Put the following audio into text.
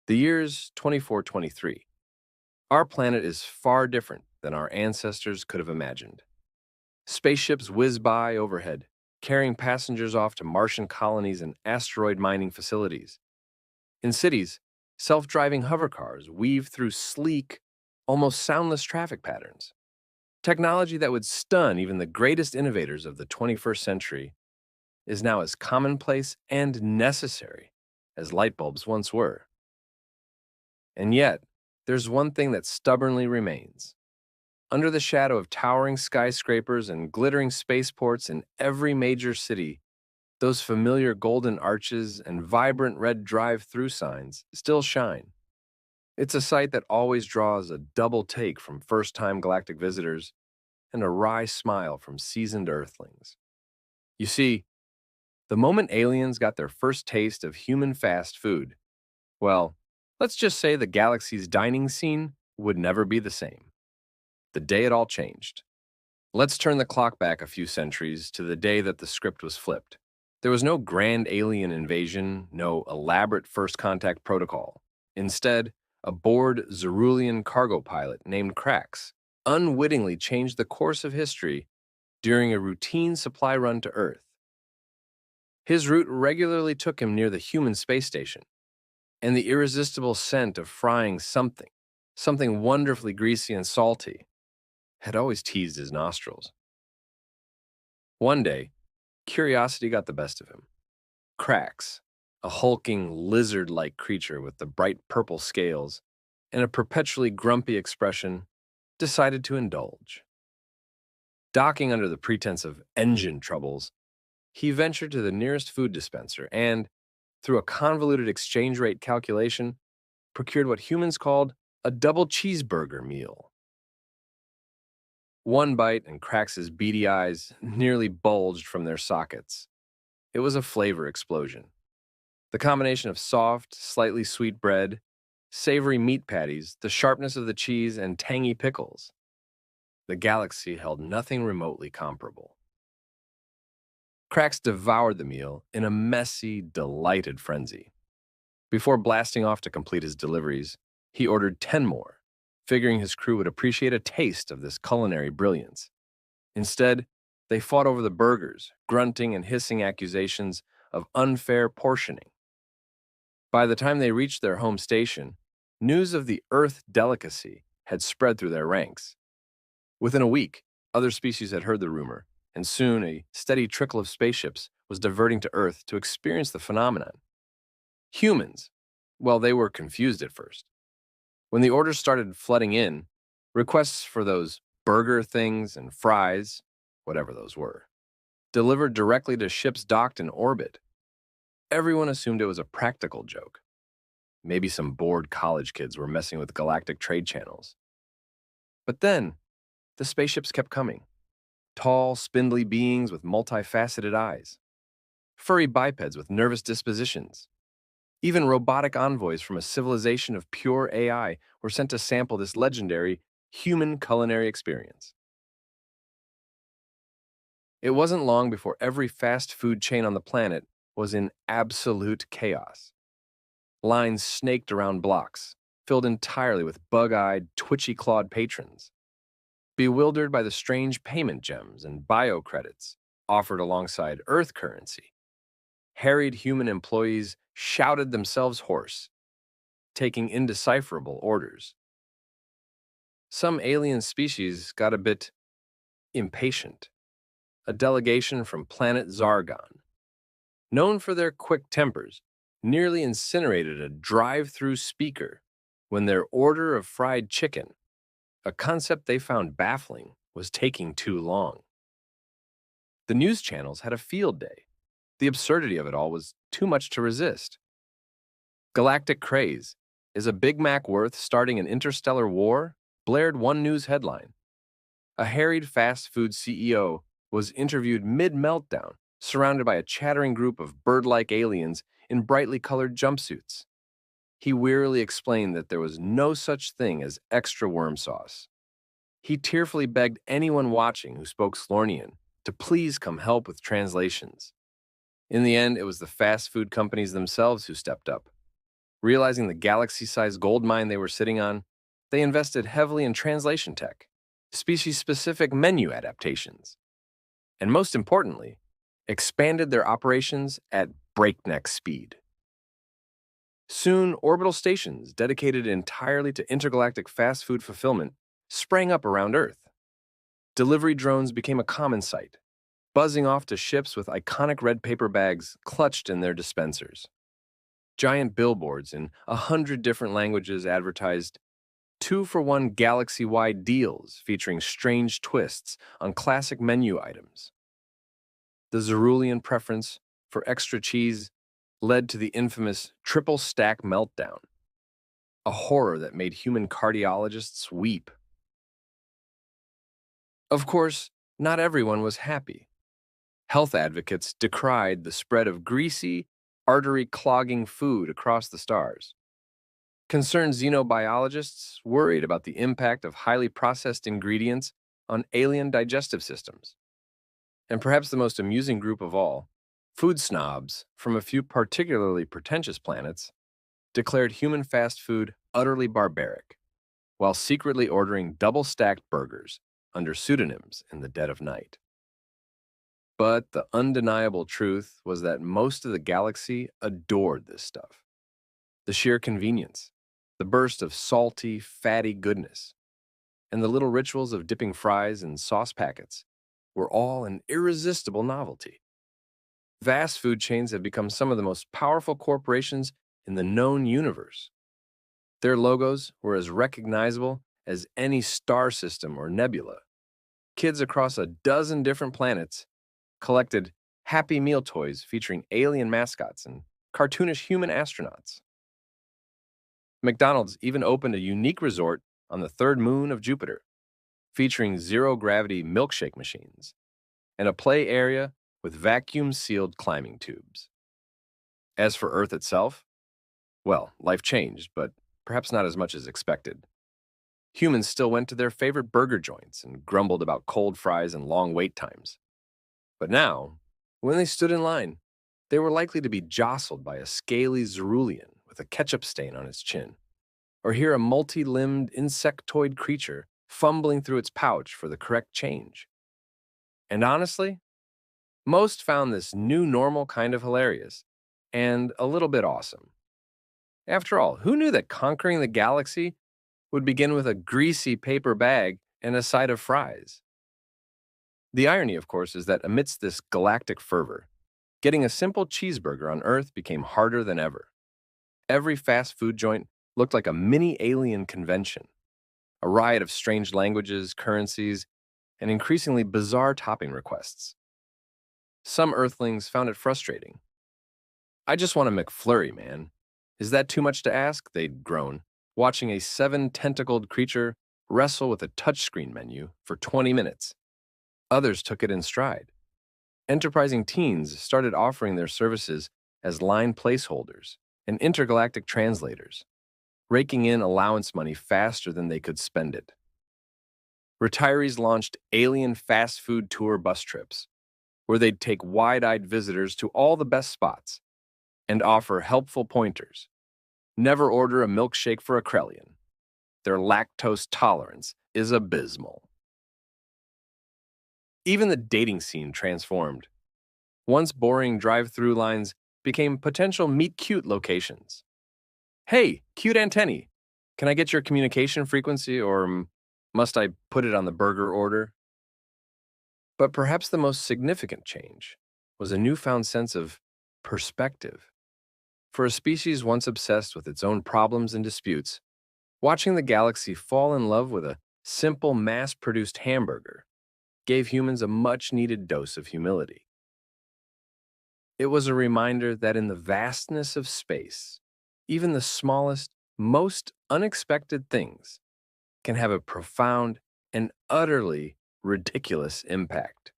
The year's 2423. Our planet is far different than our ancestors could have imagined. Spaceships whiz by overhead, carrying passengers off to Martian colonies and asteroid mining facilities. In cities, self driving hovercars weave through sleek, almost soundless traffic patterns. Technology that would stun even the greatest innovators of the 21st century is now as commonplace and necessary as light bulbs once were. And yet, there's one thing that stubbornly remains. Under the shadow of towering skyscrapers and glittering spaceports in every major city, those familiar golden arches and vibrant red drive-through signs still shine. It's a sight that always draws a double take from first-time galactic visitors and a wry smile from seasoned Earthlings. You see, the moment aliens got their first taste of human fast food, well, let's just say the galaxy's dining scene would never be the same. The day it all changed. Let's turn the clock back a few centuries to the day that the script was flipped. There was no grand alien invasion, no elaborate first contact protocol. Instead, a bored Zerulean cargo pilot named Krax unwittingly changed the course of history during a routine supply run to Earth. His route regularly took him near the human space station, and the irresistible scent of frying something wonderfully greasy and salty, had always teased his nostrils. One day, curiosity got the best of him. Krax, a hulking lizard-like creature with the bright purple scales and a perpetually grumpy expression, decided to indulge. Docking under the pretense of engine troubles, he ventured to the nearest food dispenser and, through a convoluted exchange rate calculation, procured what humans called a double cheeseburger meal. One bite and Krax's beady eyes nearly bulged from their sockets. It was a flavor explosion. The combination of soft, slightly sweet bread, savory meat patties, the sharpness of the cheese, and tangy pickles. The galaxy held nothing remotely comparable. Krax devoured the meal in a messy, delighted frenzy. Before blasting off to complete his deliveries, he ordered 10 more, figuring his crew would appreciate a taste of this culinary brilliance. Instead, they fought over the burgers, grunting and hissing accusations of unfair portioning. By the time they reached their home station, news of the Earth delicacy had spread through their ranks. Within a week, other species had heard the rumor, and soon a steady trickle of spaceships was diverting to Earth to experience the phenomenon. Humans, well, they were confused at first. When the orders started flooding in, requests for those burger things and fries, whatever those were, delivered directly to ships docked in orbit. Everyone assumed it was a practical joke. Maybe some bored college kids were messing with galactic trade channels. But then, the spaceships kept coming. Tall, spindly beings with multifaceted eyes. Furry bipeds with nervous dispositions. Even robotic envoys from a civilization of pure AI were sent to sample this legendary human culinary experience. It wasn't long before every fast food chain on the planet was in absolute chaos. Lines snaked around blocks, filled entirely with bug-eyed, twitchy-clawed patrons. Bewildered by the strange payment gems and bio credits offered alongside Earth currency, harried human employees shouted themselves hoarse, taking indecipherable orders. Some alien species got a bit impatient. A delegation from planet Zargon, known for their quick tempers, nearly incinerated a drive-through speaker when their order of fried chicken, a concept they found baffling, was taking too long. The news channels had a field day. The absurdity of it all was too much to resist. Galactic craze. Is a Big Mac worth starting an interstellar war? Blared one news headline. A harried fast food CEO was interviewed mid-meltdown, surrounded by a chattering group of bird-like aliens in brightly colored jumpsuits. He wearily explained that there was no such thing as extra worm sauce. He tearfully begged anyone watching who spoke Slornian to please come help with translations. In the end, it was the fast food companies themselves who stepped up. Realizing the galaxy-sized gold mine they were sitting on, they invested heavily in translation tech, species-specific menu adaptations, and most importantly, expanded their operations at breakneck speed. Soon, orbital stations dedicated entirely to intergalactic fast food fulfillment sprang up around Earth. Delivery drones became a common sight, buzzing off to ships with iconic red paper bags clutched in their dispensers. Giant billboards in 100 different languages advertised two-for-one galaxy-wide deals featuring strange twists on classic menu items. The Zerulean preference for extra cheese led to the infamous triple stack meltdown, a horror that made human cardiologists weep. Of course, not everyone was happy. Health advocates decried the spread of greasy, artery-clogging food across the stars. Concerned xenobiologists worried about the impact of highly processed ingredients on alien digestive systems. And perhaps the most amusing group of all, food snobs from a few particularly pretentious planets declared human fast food utterly barbaric, while secretly ordering double-stacked burgers under pseudonyms in the dead of night. But the undeniable truth was that most of the galaxy adored this stuff. The sheer convenience, the burst of salty, fatty goodness, and the little rituals of dipping fries in sauce packets were all an irresistible novelty. Vast food chains have become some of the most powerful corporations in the known universe. Their logos were as recognizable as any star system or nebula. Kids across a dozen different planets collected Happy Meal toys featuring alien mascots and cartoonish human astronauts. McDonald's even opened a unique resort on the third moon of Jupiter, featuring zero-gravity milkshake machines and a play area with vacuum-sealed climbing tubes. As for Earth itself, well, life changed, but perhaps not as much as expected. Humans still went to their favorite burger joints and grumbled about cold fries and long wait times. But now, when they stood in line, they were likely to be jostled by a scaly Zerulean with a ketchup stain on its chin, or hear a multi-limbed insectoid creature fumbling through its pouch for the correct change. And honestly, most found this new normal kind of hilarious and a little bit awesome. After all, who knew that conquering the galaxy would begin with a greasy paper bag and a side of fries? The irony, of course, is that amidst this galactic fervor, getting a simple cheeseburger on Earth became harder than ever. Every fast food joint looked like a mini alien convention, a riot of strange languages, currencies, and increasingly bizarre topping requests. Some Earthlings found it frustrating. "I just want a McFlurry, man. Is that too much to ask?" they'd groan, watching a 7-tentacled creature wrestle with a touchscreen menu for 20 minutes. Others took it in stride. Enterprising teens started offering their services as line placeholders and intergalactic translators, raking in allowance money faster than they could spend it. Retirees launched alien fast food tour bus trips, where they'd take wide-eyed visitors to all the best spots and offer helpful pointers. Never order a milkshake for a Krellian. Their lactose tolerance is abysmal. Even the dating scene transformed. Once boring drive-through lines became potential meet-cute locations. "Hey, cute antennae, can I get your communication frequency, or must I put it on the burger order?" But perhaps the most significant change was a newfound sense of perspective. For a species once obsessed with its own problems and disputes, watching the galaxy fall in love with a simple mass-produced hamburger gave humans a much-needed dose of humility. It was a reminder that in the vastness of space, even the smallest, most unexpected things can have a profound and utterly ridiculous impact.